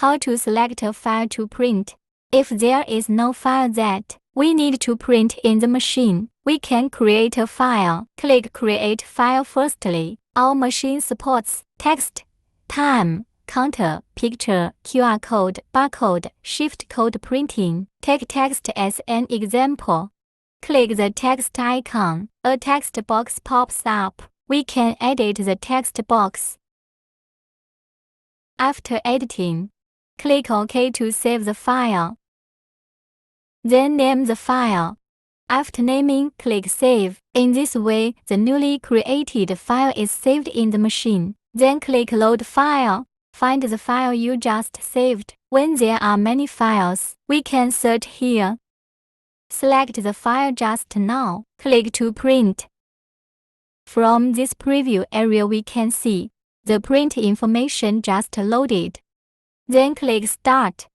How to select a file to print. If there is no file that we need to print in the machine, we can create a file. Click Create File. Firstly, our machine supports text, time, counter, picture, QR code, barcode, shift code printing. Take text as an example. Click the text icon. A text box pops up. We can edit the text box. After editing, click OK to save the file. Then name the file. After naming, click Save. In this way, the newly created file is saved in the machine. Then click Load File. Find the file you just saved. When there are many files, we can search here. Select the file just now. Click to print. From this preview area we can see the print information just loaded. Then click Start.